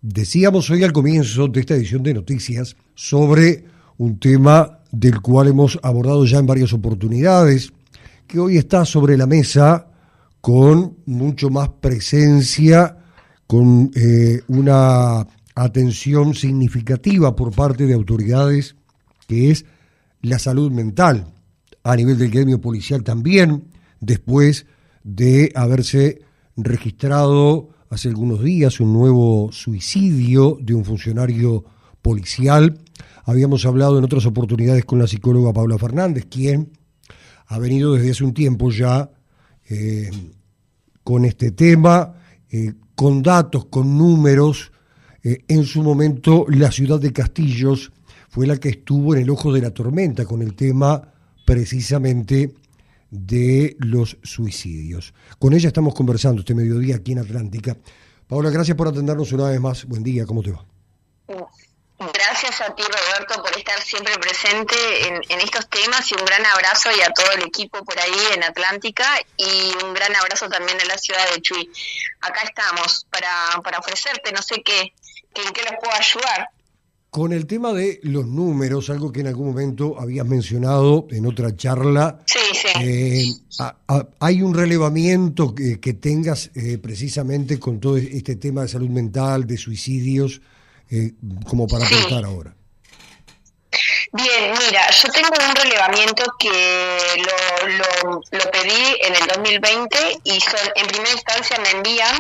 Decíamos hoy al comienzo de esta edición de noticias sobre un tema del cual hemos abordado ya en varias oportunidades, que hoy está sobre la mesa con mucho más presencia, con una atención significativa por parte de autoridades, que es la salud mental, a nivel del gremio policial también, después de haberse registrado hace algunos días un nuevo suicidio de un funcionario policial. Habíamos hablado en otras oportunidades con la psicóloga Paula Fernández, quien ha venido desde hace un tiempo ya con este tema, con datos, con números. En su momento la ciudad de Castillos fue la que estuvo en el ojo de la tormenta con el tema precisamente de los suicidios. Con ella estamos conversando este mediodía aquí en Atlántica. Paola, gracias por atendernos una vez más. Buen día, ¿cómo te va? Gracias a ti, Roberto, por estar siempre presente en estos temas, y un gran abrazo y a todo el equipo por ahí en Atlántica, y un gran abrazo también a la ciudad de Chuy. Acá estamos para ofrecerte, no sé en qué los puedo ayudar. Con el tema de los números, algo que en algún momento habías mencionado en otra charla, sí. ¿Hay un relevamiento que tengas precisamente con todo este tema de salud mental, de suicidios, como para aportar ahora? Bien, mira, yo tengo un relevamiento que lo pedí en el 2020 y en primera instancia me envían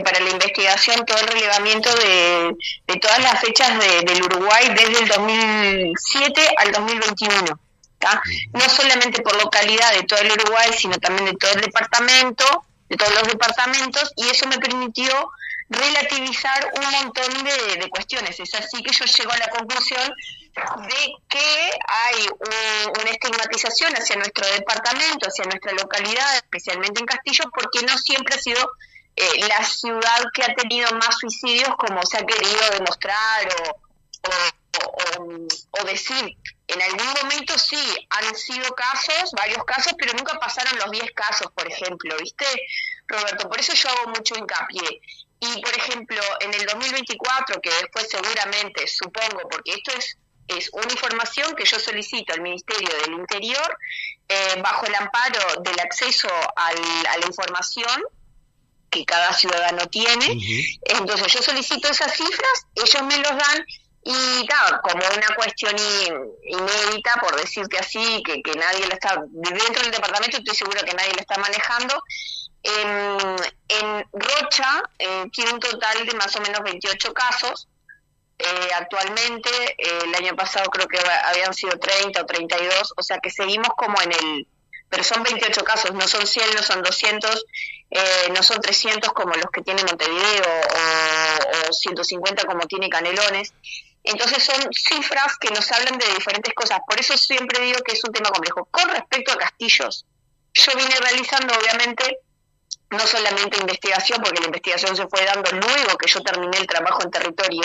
para la investigación todo el relevamiento de todas las fechas del Uruguay desde el 2007 al 2021. ¿tá? No solamente por localidad de todo el Uruguay, sino también de todo el departamento, de todos los departamentos, y eso me permitió relativizar un montón de cuestiones. Es así que yo llego a la conclusión de que hay una estigmatización hacia nuestro departamento, hacia nuestra localidad, especialmente en Castillo, porque no siempre ha sido la ciudad que ha tenido más suicidios como se ha querido demostrar o decir. En algún momento sí, han sido varios casos, pero nunca pasaron los 10 casos, por ejemplo, ¿viste, Roberto? Por eso yo hago mucho hincapié. Y, por ejemplo, en el 2024, que después seguramente, supongo, porque esto es una información que yo solicito al Ministerio del Interior bajo el amparo del acceso a la información que cada ciudadano tiene. Uh-huh. Entonces yo solicito esas cifras, ellos me los dan, y claro, como una cuestión inédita, por decirte así, que nadie lo está, dentro del departamento estoy segura que nadie lo está manejando. En Rocha tiene un total de más o menos 28 casos. Actualmente, el año pasado creo que habían sido 30 o 32, o sea que seguimos como pero son 28 casos, no son 100, no son 200, no son 300 como los que tiene Montevideo o 150 como tiene Canelones. Entonces son cifras que nos hablan de diferentes cosas, por eso siempre digo que es un tema complejo. Con respecto a Castillos, yo vine realizando obviamente no solamente investigación, porque la investigación se fue dando luego que yo terminé el trabajo en territorio.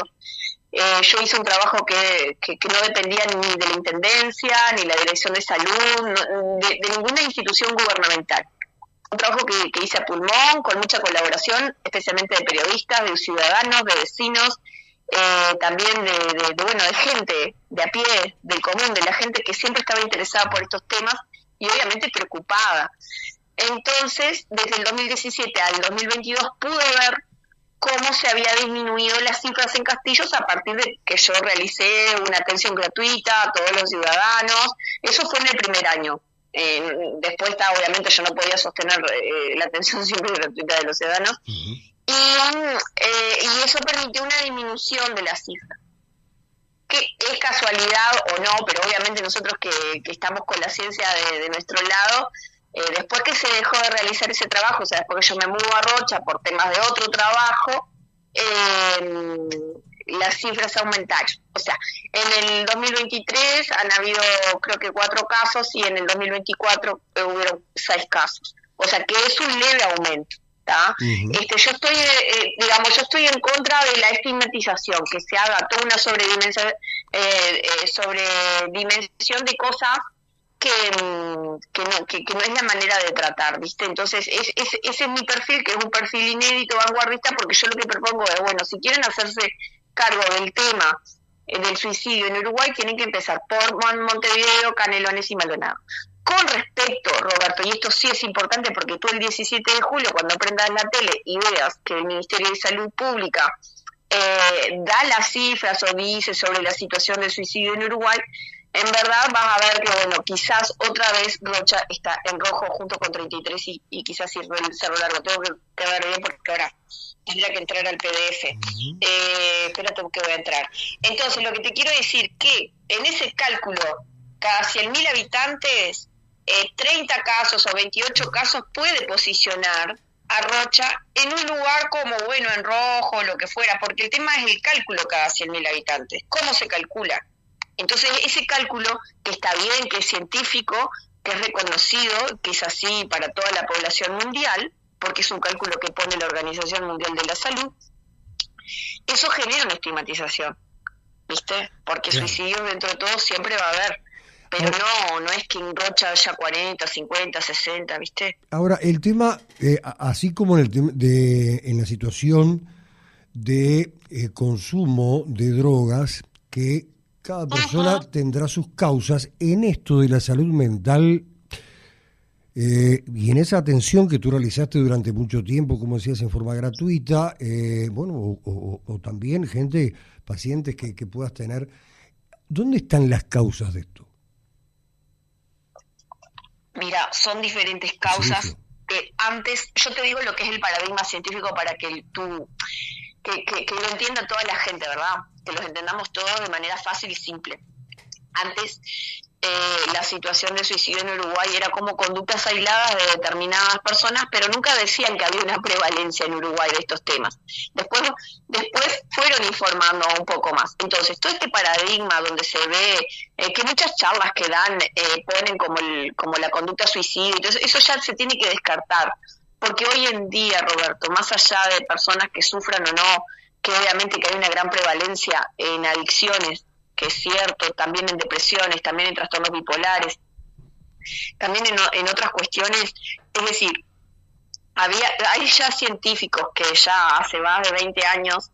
Yo hice un trabajo que no dependía ni de la Intendencia, ni la Dirección de Salud, de ninguna institución gubernamental. Un trabajo que hice a pulmón, con mucha colaboración, especialmente de periodistas, de ciudadanos, de vecinos, también de gente de a pie, del común, de la gente que siempre estaba interesada por estos temas y obviamente preocupada. Entonces, desde el 2017 al 2022 pude ver cómo se había disminuido las cifras en Castillos a partir de que yo realicé una atención gratuita a todos los ciudadanos. Eso fue en el primer año. Después, obviamente, yo no podía sostener la atención siempre gratuita de los ciudadanos. Uh-huh. Y eso permitió una disminución de la cifra. Que es casualidad o no, pero obviamente nosotros que estamos con la ciencia de nuestro lado, después que se dejó de realizar ese trabajo, o sea, después que yo me mudo a Rocha por temas de otro trabajo, las cifras aumentaron. O sea, en el 2023 han habido creo que 4 casos y en el 2024 hubieron 6 casos. O sea, que es un leve aumento. Uh-huh. Yo estoy en contra de la estigmatización, que se haga toda una sobredimensión de cosas que no es la manera de tratar, ¿viste? Entonces, ese es mi perfil, que es un perfil inédito, vanguardista, porque yo lo que propongo es, bueno, si quieren hacerse cargo del tema del suicidio en Uruguay, tienen que empezar por Montevideo, Canelones y Maldonado. Con respecto, Roberto, y esto sí es importante porque tú el 17 de julio, cuando prendas la tele y veas que el Ministerio de Salud Pública da las cifras o dice sobre la situación del suicidio en Uruguay, en verdad vas a ver que, bueno, quizás otra vez Rocha está en rojo junto con 33 y quizás sirve el Cerro Largo. Tengo que ver bien porque ahora tendría que entrar al PDF. Espérate que voy a entrar. Entonces, lo que te quiero decir que en ese cálculo, cada 100.000 habitantes, 30 casos o 28 casos puede posicionar a Rocha en un lugar como, bueno, en rojo, lo que fuera, porque el tema es el cálculo cada 100.000 habitantes. ¿Cómo se calcula? Entonces, ese cálculo, que está bien, que es científico, que es reconocido, que es así para toda la población mundial, porque es un cálculo que pone la Organización Mundial de la Salud, eso genera una estigmatización, ¿viste? Porque suicidios dentro de todo siempre va a haber, pero no es que en Rocha haya 40, 50, 60, ¿viste? Ahora, el tema, así como en la situación de consumo de drogas, que cada persona tendrá sus causas, en esto de la salud mental y en esa atención que tú realizaste durante mucho tiempo, como decías, en forma gratuita, o también pacientes que puedas tener, ¿dónde están las causas de esto? Mira, son diferentes causas. Antes, yo te digo lo que es el paradigma científico para que tú que lo entienda toda la gente, ¿verdad? Que los entendamos todos de manera fácil y simple. Antes, la situación de suicidio en Uruguay era como conductas aisladas de determinadas personas, pero nunca decían que había una prevalencia en Uruguay de estos temas. Después fueron informando un poco más. Entonces, todo este paradigma donde se ve que muchas charlas que dan ponen como la conducta suicidio, entonces eso ya se tiene que descartar. Porque hoy en día, Roberto, más allá de personas que sufran o no, que obviamente que hay una gran prevalencia en adicciones, que es cierto, también en depresiones, también en trastornos bipolares, también en otras cuestiones, es decir, hay ya científicos que ya hace más de 20 años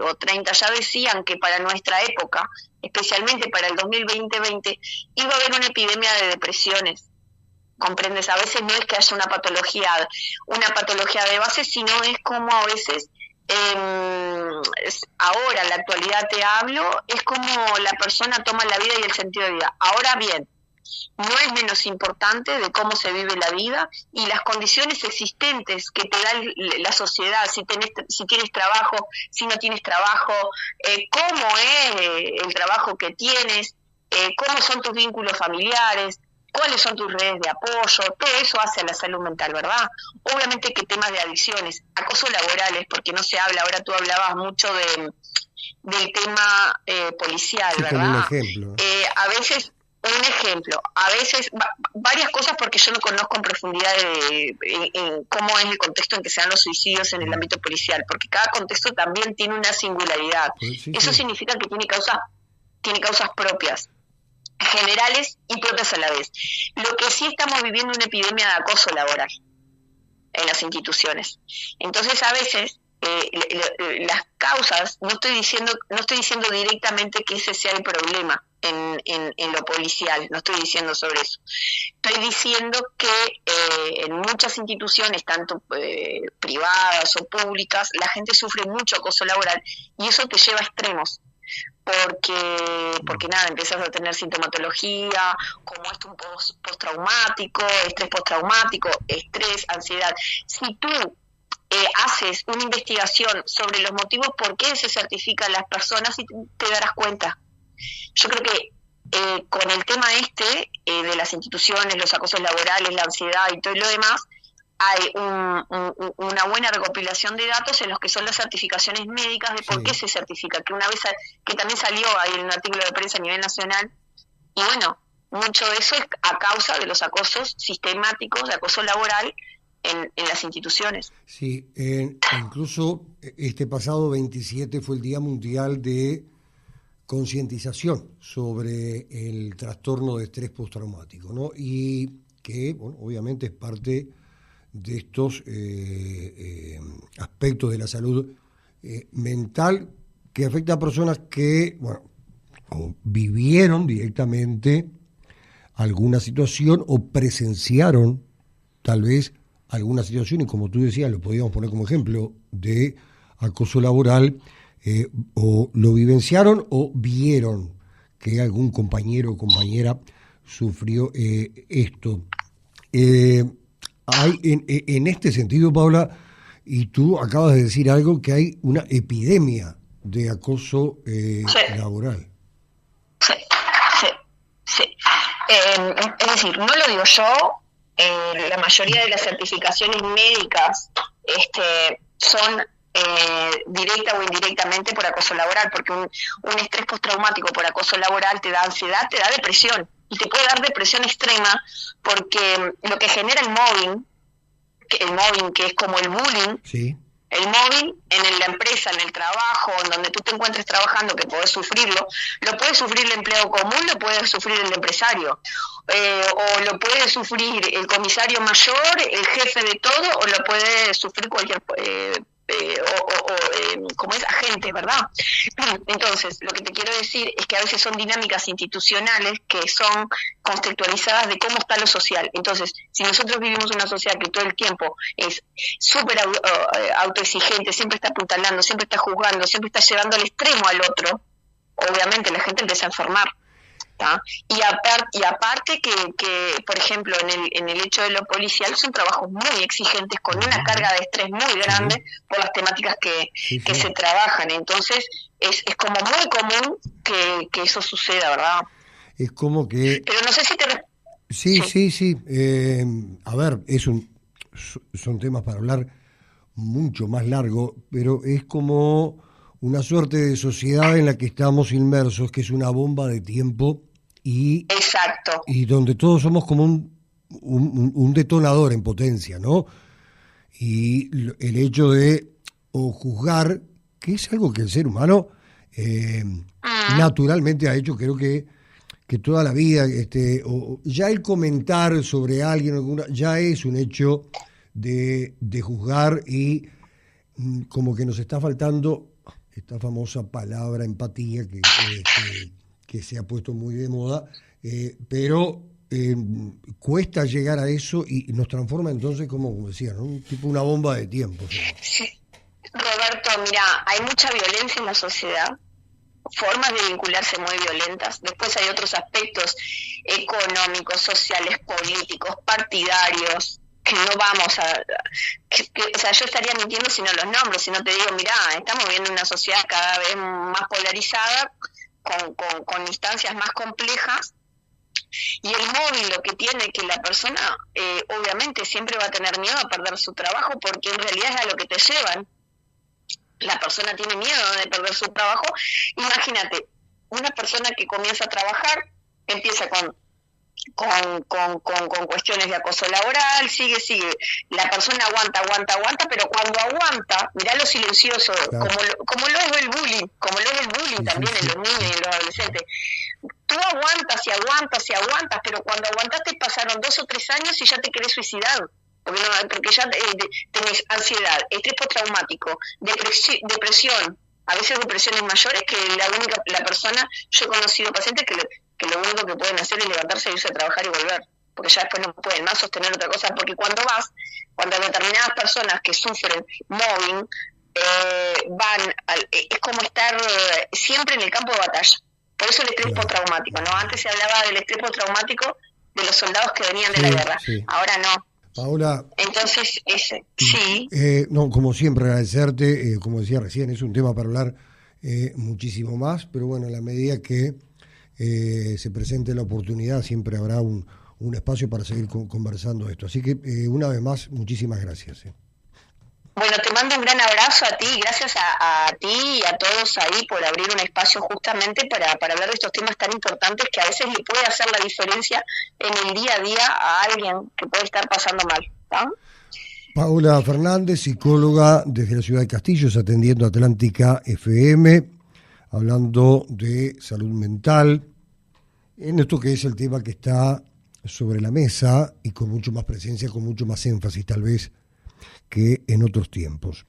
o 30 ya decían que para nuestra época, especialmente para el 2020, iba a haber una epidemia de depresiones. ¿Comprendes? A veces no es que haya una patología de base, sino es como a veces, ahora en la actualidad te hablo, es como la persona toma la vida y el sentido de vida. Ahora bien, no es menos importante de cómo se vive la vida y las condiciones existentes que te da la sociedad, si tienes trabajo, si no tienes trabajo, cómo es el trabajo que tienes, cómo son tus vínculos familiares, cuáles son tus redes de apoyo, todo eso hace a la salud mental, ¿verdad? Obviamente que temas de adicciones, acoso laborales, porque no se habla, ahora tú hablabas mucho del tema policial, sí, ¿verdad? Como un ejemplo. A veces varias cosas porque yo no conozco en profundidad en cómo es el contexto en que se dan los suicidios en el ámbito policial, porque cada contexto también tiene una singularidad. Sí, eso significa que tiene causas propias, generales y propias a la vez. Lo que sí estamos viviendo una epidemia de acoso laboral en las instituciones. Entonces a veces las causas, no estoy diciendo directamente que ese sea el problema en lo policial, no estoy diciendo sobre eso. Estoy diciendo que en muchas instituciones, tanto privadas o públicas, la gente sufre mucho acoso laboral y eso te lleva a extremos. Porque nada, empiezas a tener sintomatología como esto, un postraumático, estrés postraumático, estrés, ansiedad. Si tú haces una investigación sobre los motivos por qué se certifican las personas, y te darás cuenta. Yo creo que con el tema de las instituciones, los acosos laborales, la ansiedad y todo lo demás, hay una buena recopilación de datos en los que son las certificaciones médicas de por qué se certifica, que una vez que también salió ahí en un artículo de prensa a nivel nacional, y bueno, mucho de eso es a causa de los acosos sistemáticos de acoso laboral en las instituciones. Sí, incluso este pasado 27 fue el Día Mundial de concientización sobre el trastorno de estrés postraumático, ¿no? Y que, bueno, obviamente es parte de estos aspectos de la salud mental que afecta a personas que, bueno, o vivieron directamente alguna situación o presenciaron tal vez alguna situación, y como tú decías, lo podíamos poner como ejemplo, de acoso laboral, o lo vivenciaron o vieron que algún compañero o compañera sufrió esto. Hay en este sentido, Paula, y tú acabas de decir algo, que hay una epidemia de acoso laboral. Sí, sí, sí. Es decir, no lo digo yo, la mayoría de las certificaciones médicas son directa o indirectamente por acoso laboral, porque un estrés postraumático por acoso laboral te da ansiedad, te da depresión, y te puede dar depresión extrema, porque lo que genera el mobbing, que es como el bullying, sí. El mobbing en la empresa, en el trabajo, en donde tú te encuentres trabajando, que podés sufrirlo, lo puede sufrir el empleado común, lo puede sufrir el empresario, o lo puede sufrir el comisario mayor, el jefe de todo, o lo puede sufrir cualquier como es agente, ¿verdad? Entonces, lo que te quiero decir es que a veces son dinámicas institucionales que son conceptualizadas de cómo está lo social. Entonces, si nosotros vivimos una sociedad que todo el tiempo es súper autoexigente, siempre está apuntalando, siempre está juzgando, siempre está llevando al extremo al otro, obviamente la gente empieza a enfermar. ¿tá? Y aparte que, por ejemplo, en el hecho de lo policial son trabajos muy exigentes, con una carga de estrés muy grande por las temáticas que se trabajan. Entonces, es como muy común que eso suceda, ¿verdad? Es como que... Pero no sé si te... Sí. A ver, son temas para hablar mucho más largo, pero es como una suerte de sociedad en la que estamos inmersos, que es una bomba de tiempo Exacto. Y donde todos somos como un detonador en potencia, ¿no? Y el hecho de juzgar, que es algo que el ser humano naturalmente ha hecho, creo que toda la vida, o ya el comentar sobre alguien ya es un hecho de juzgar, y como que nos está faltando esta famosa palabra empatía que se ha puesto muy de moda, pero cuesta llegar a eso y nos transforma entonces, como decía, ¿no? Una bomba de tiempo. Sí. Roberto, mira, hay mucha violencia en la sociedad, formas de vincularse muy violentas. Después hay otros aspectos económicos, sociales, políticos, partidarios, que no vamos a... o sea, yo estaría mintiendo si no los nombro, si no te digo, mira, estamos viviendo una sociedad cada vez más polarizada, con instancias más complejas, y el móvil lo que tiene que la persona obviamente siempre va a tener miedo a perder su trabajo, porque en realidad es a lo que te llevan. La persona tiene miedo de perder su trabajo. Imagínate, una persona que comienza a trabajar, empieza con cuestiones de acoso laboral, sigue, la persona aguanta, pero cuando aguanta, mirá lo silencioso, claro. como lo es el bullying, también en los niños y en los adolescentes. Tú aguantas, pero cuando aguantaste pasaron 2 o 3 años y ya te querés suicidar, porque ya tenés ansiedad, estrés postraumático, depresión, a veces depresiones mayores, que la persona, yo he conocido pacientes que lo único que pueden hacer es levantarse, irse a trabajar y volver, porque ya después no pueden más sostener otra cosa, porque cuando determinadas personas que sufren mobbing es como estar siempre en el campo de batalla. Por eso el estrés postraumático, ¿no? Antes se hablaba del estrés postraumático de los soldados que venían de la guerra, ahora no. Paola, entonces no, como siempre agradecerte, como decía recién, es un tema para hablar muchísimo más, pero bueno, en la medida que se presente la oportunidad siempre habrá un espacio para seguir conversando esto, así que una vez más, muchísimas gracias. Bueno, te mando un gran abrazo a ti, gracias a ti y a todos ahí por abrir un espacio justamente para hablar de estos temas tan importantes que a veces le puede hacer la diferencia en el día a día a alguien que puede estar pasando mal, ¿no? Paola Fernández, psicóloga desde la ciudad de Castillos, atendiendo Atlántica FM, hablando de salud mental, en esto que es el tema que está sobre la mesa y con mucho más presencia, con mucho más énfasis tal vez que en otros tiempos.